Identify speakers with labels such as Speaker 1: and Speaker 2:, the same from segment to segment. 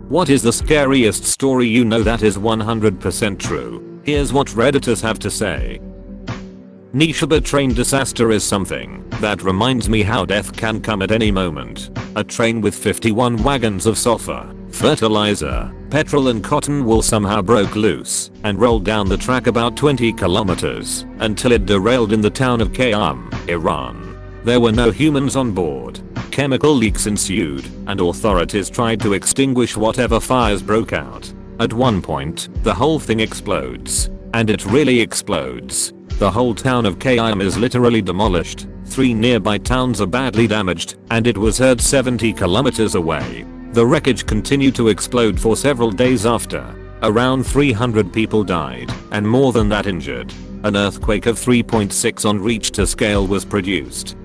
Speaker 1: What is the scariest story you know that is 100% true? Here's what Redditors have to say. Nishiba train disaster is something that reminds me how death can come at any moment. A train with 51 wagons of sulfur, fertilizer, petrol and cotton wool somehow broke loose and rolled down the track about 20 kilometers until it derailed in the town of Qam, Iran. There were no humans on board. Chemical leaks ensued and authorities tried to extinguish whatever fires broke out. At one point, the whole thing explodes. And it really explodes. The whole town of Qam is literally demolished. 3 nearby towns are badly damaged, and it was heard 70 kilometers away. The wreckage continued to explode for several days after. Around 300 people died, and more than that injured. An earthquake of 3.6 on Richter scale was produced.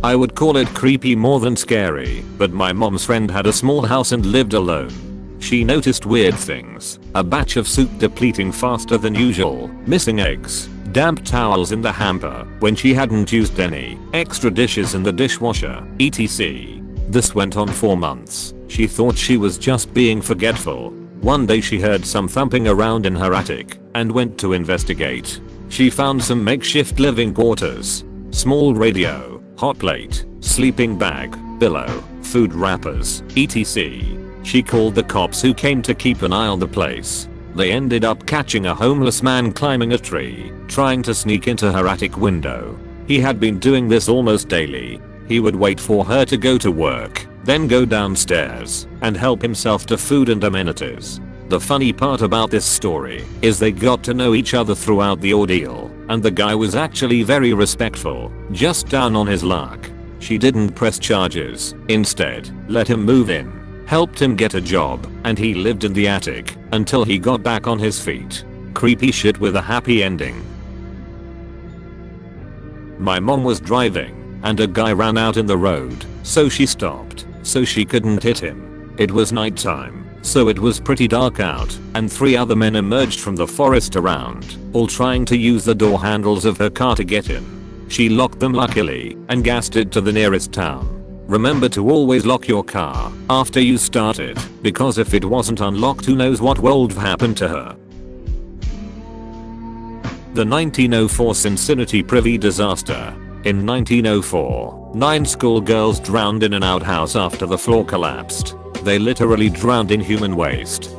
Speaker 1: I would call it creepy more than scary, but my mom's friend had a small house and lived alone. She noticed weird things. A batch of soup depleting faster than usual, missing eggs, damp towels in the hamper when she hadn't used any, extra dishes in the dishwasher, etc. This went on for months. She thought she was just being forgetful. One day she heard some thumping around in her attic and went to investigate. She found some makeshift living quarters, small radio, hot plate, sleeping bag, pillow, food wrappers, etc. She called the cops who came to keep an eye on the place. They ended up catching a homeless man climbing a tree, trying to sneak into her attic window. He had been doing this almost daily. He would wait for her to go to work, then go downstairs and help himself to food and amenities. The funny part about this story is they got to know each other throughout the ordeal, and the guy was actually very respectful, just down on his luck. She didn't press charges, instead, let him move in, helped him get a job, and he lived in the attic until he got back on his feet. Creepy shit with a happy ending. My mom was driving, and a guy ran out in the road, so she stopped, so she couldn't hit him. It was nighttime. So it was pretty dark out, and 3 other men emerged from the forest around, all trying to use the door handles of her car to get in. She locked them luckily, and gassed it to the nearest town. Remember to always lock your car after you start it, because if it wasn't unlocked who knows what would have happened to her. The 1904 Cincinnati Privy disaster. In 1904, 9 schoolgirls drowned in an outhouse after the floor collapsed. They literally drowned in human waste.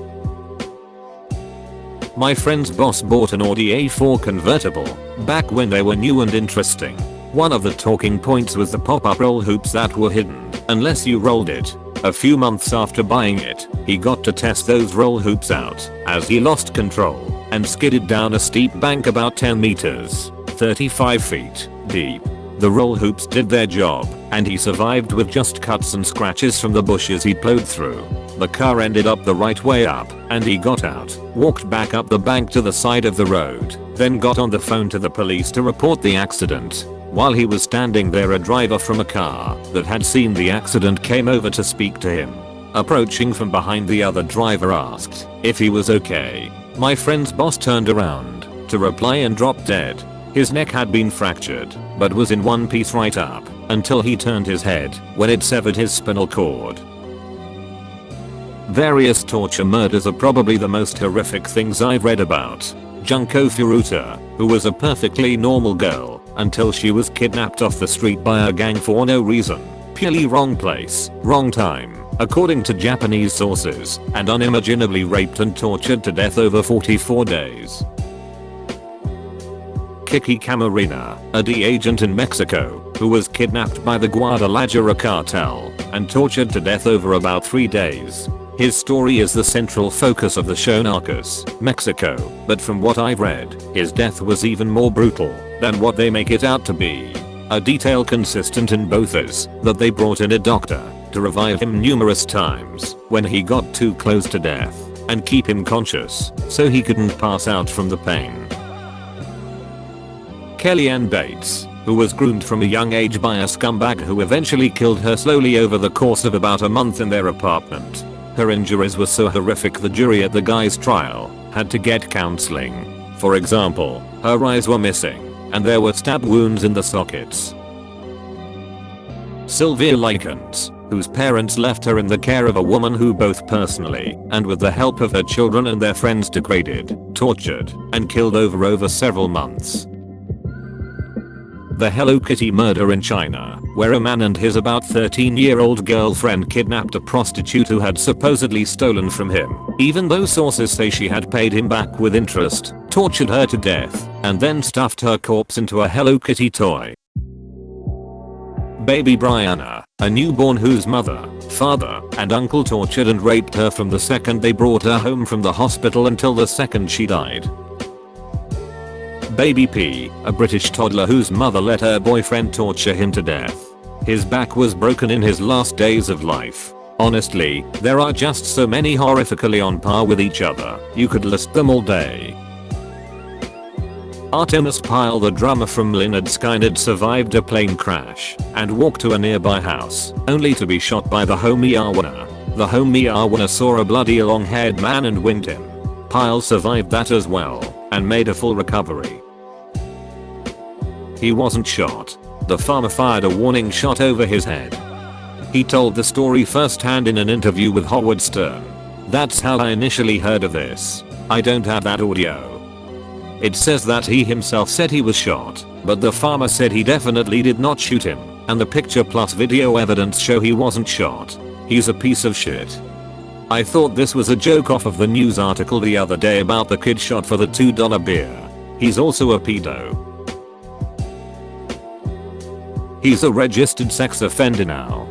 Speaker 1: My friend's boss bought an Audi A4 convertible back when they were new and interesting. One of the talking points was the pop-up roll hoops that were hidden unless you rolled it. A few months after buying it, he got to test those roll hoops out as he lost control and skidded down a steep bank about 10 meters, 35 feet deep. The roll hoops did their job, and he survived with just cuts and scratches from the bushes he plowed through. The car ended up the right way up, and he got out, walked back up the bank to the side of the road, then got on the phone to the police to report the accident. While he was standing there, a driver from a car that had seen the accident came over to speak to him. Approaching from behind, the other driver asked if he was okay. My friend's boss turned around to reply and dropped dead. His neck had been fractured, but was in one piece right up until he turned his head when it severed his spinal cord. Various torture murders are probably the most horrific things I've read about. Junko Furuta, who was a perfectly normal girl until she was kidnapped off the street by a gang for no reason. Purely wrong place, wrong time, according to Japanese sources, and unimaginably raped and tortured to death over 44 days. Kiki Camarena, a D agent in Mexico, who was kidnapped by the Guadalajara cartel and tortured to death over about 3 days. His story is the central focus of the show Narcos, Mexico, but from what I've read, his death was even more brutal than what they make it out to be. A detail consistent in both is that they brought in a doctor to revive him numerous times when he got too close to death and keep him conscious so he couldn't pass out from the pain. Kellyanne Bates, who was groomed from a young age by a scumbag who eventually killed her slowly over the course of about a month in their apartment. Her injuries were so horrific the jury at the guy's trial had to get counseling. For example, her eyes were missing, and there were stab wounds in the sockets. Sylvia Likens, whose parents left her in the care of a woman who both personally and with the help of her children and their friends degraded, tortured, and killed over several months. The Hello Kitty murder in China, where a man and his about 13-year-old girlfriend kidnapped a prostitute who had supposedly stolen from him, even though sources say she had paid him back with interest, tortured her to death, and then stuffed her corpse into a Hello Kitty toy. Baby Brianna, a newborn whose mother, father, and uncle tortured and raped her from the second they brought her home from the hospital until the second she died. Baby P, a British toddler whose mother let her boyfriend torture him to death. His back was broken in his last days of life. Honestly, there are just so many horrifically on par with each other, you could list them all day. Artemis Pyle, the drummer from Lynyrd Skynyrd, survived a plane crash and walked to a nearby house, only to be shot by the homie Arwana. The homie Arwana saw a bloody long-haired man and winged him. Pyle survived that as well and made a full recovery. He wasn't shot. The farmer fired a warning shot over his head. He told the story firsthand in an interview with Howard Stern. That's how I initially heard of this. I don't have that audio. It says that he himself said he was shot, but the farmer said he definitely did not shoot him, and the picture plus video evidence show he wasn't shot. He's a piece of shit. I thought this was a joke off of the news article the other day about the kid shot for the $2 beer. He's also a pedo. He's a registered sex offender now.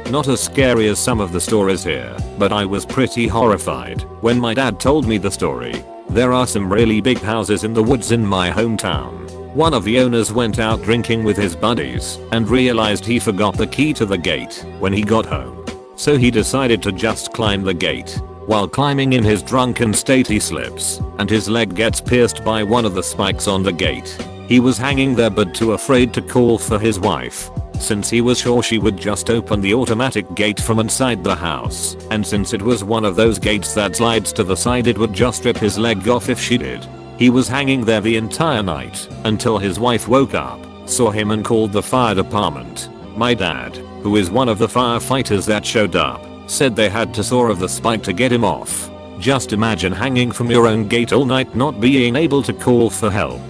Speaker 1: Not as scary as some of the stories here, but I was pretty horrified when my dad told me the story. There are some really big houses in the woods in my hometown. One of the owners went out drinking with his buddies and realized he forgot the key to the gate when he got home. So he decided to just climb the gate. While climbing in his drunken state he slips and his leg gets pierced by one of the spikes on the gate. He was hanging there but too afraid to call for his wife, since he was sure she would just open the automatic gate from inside the house, and since it was one of those gates that slides to the side it would just rip his leg off if she did. He was hanging there the entire night until his wife woke up, saw him and called the fire department. My dad, who is one of the firefighters that showed up, said they had to saw off the spike to get him off. Just imagine hanging from your own gate all night not being able to call for help.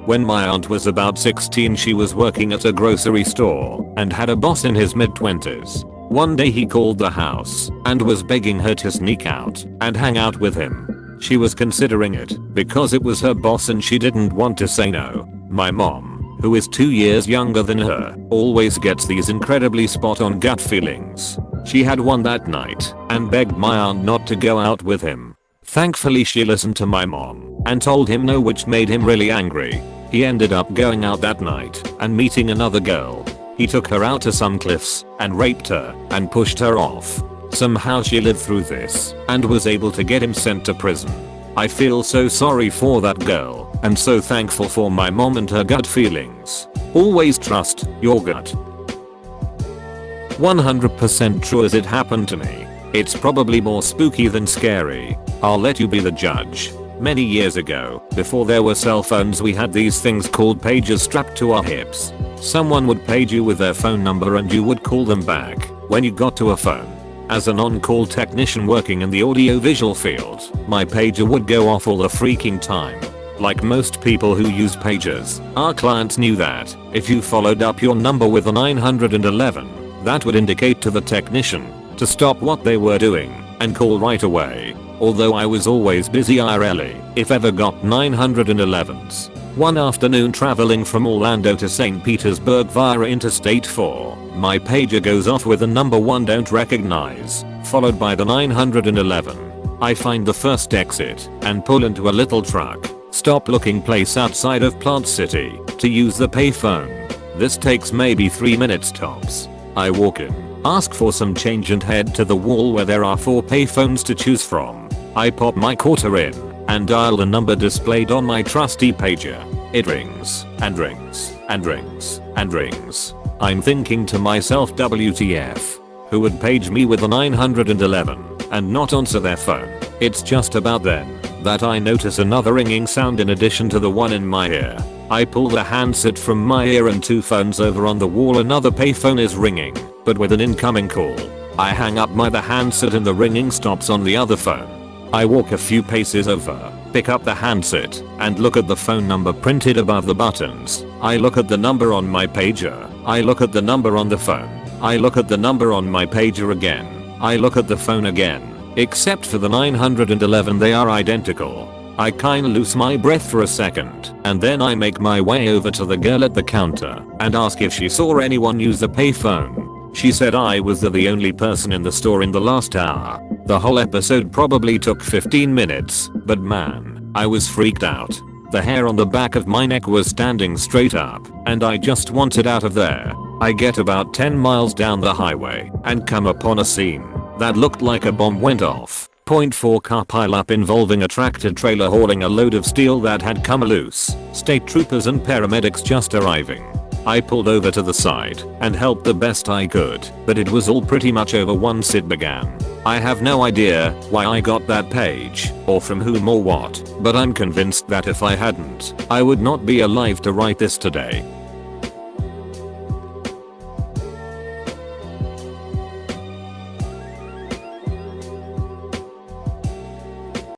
Speaker 1: When my aunt was about 16 she was working at a grocery store and had a boss in his mid-20s. One day he called the house and was begging her to sneak out and hang out with him. She was considering it because it was her boss and she didn't want to say no. My mom, who is 2 years younger than her, always gets these incredibly spot-on gut feelings. She had one that night and begged my aunt not to go out with him. Thankfully she listened to my mom and told him no, which made him really angry. He ended up going out that night and meeting another girl. He took her out to some cliffs and raped her and pushed her off. Somehow she lived through this and was able to get him sent to prison. I feel so sorry for that girl and so thankful for my mom and her gut feelings. Always trust your gut. 100% true as it happened to me. It's probably more spooky than scary. I'll let you be the judge. Many years ago, before there were cell phones, we had these things called pagers strapped to our hips. Someone would page you with their phone number and you would call them back when you got to a phone. As an on-call technician working in the audio-visual field, my pager would go off all the freaking time. Like most people who use pagers, our clients knew that if you followed up your number with a 911, that would indicate to the technician to stop what they were doing and call right away. Although I was always busy, I rarely, if ever, got 911s. One afternoon traveling from Orlando to St. Petersburg via Interstate 4, my pager goes off with a number 1 don't recognize, followed by the 911. I find the first exit and pull into a little truck, stop looking place outside of Plant City to use the payphone. This takes maybe 3 minutes tops. I walk in, ask for some change and head to the wall where there are 4 payphones to choose from. I pop my quarter in and dial the number displayed on my trusty pager. It rings and rings and rings and rings. I'm thinking to myself, WTF? Who would page me with a 911 and not answer their phone? It's just about then that I notice another ringing sound in addition to the one in my ear. I pull the handset from my ear and 2 phones over on the wall. Another payphone is ringing, but with an incoming call. I hang up the handset and the ringing stops on the other phone. I walk a few paces over, pick up the handset, and look at the phone number printed above the buttons. I look at the number on my pager. I look at the number on the phone. I look at the number on my pager again. I look at the phone again. Except for the 911, they are identical. I kinda lose my breath for a second, and then I make my way over to the girl at the counter and ask if she saw anyone use the payphone. She said I was the only person in the store in the last hour. The whole episode probably took 15 minutes, but man, I was freaked out. The hair on the back of my neck was standing straight up, and I just wanted out of there. I get about 10 miles down the highway and come upon a scene that looked like a bomb went off. .4 car pileup involving a tractor trailer hauling a load of steel that had come loose. State troopers and paramedics just arriving. I pulled over to the side and helped the best I could, but it was all pretty much over once it began. I have no idea why I got that page, or from whom or what, but I'm convinced that if I hadn't, I would not be alive to write this today.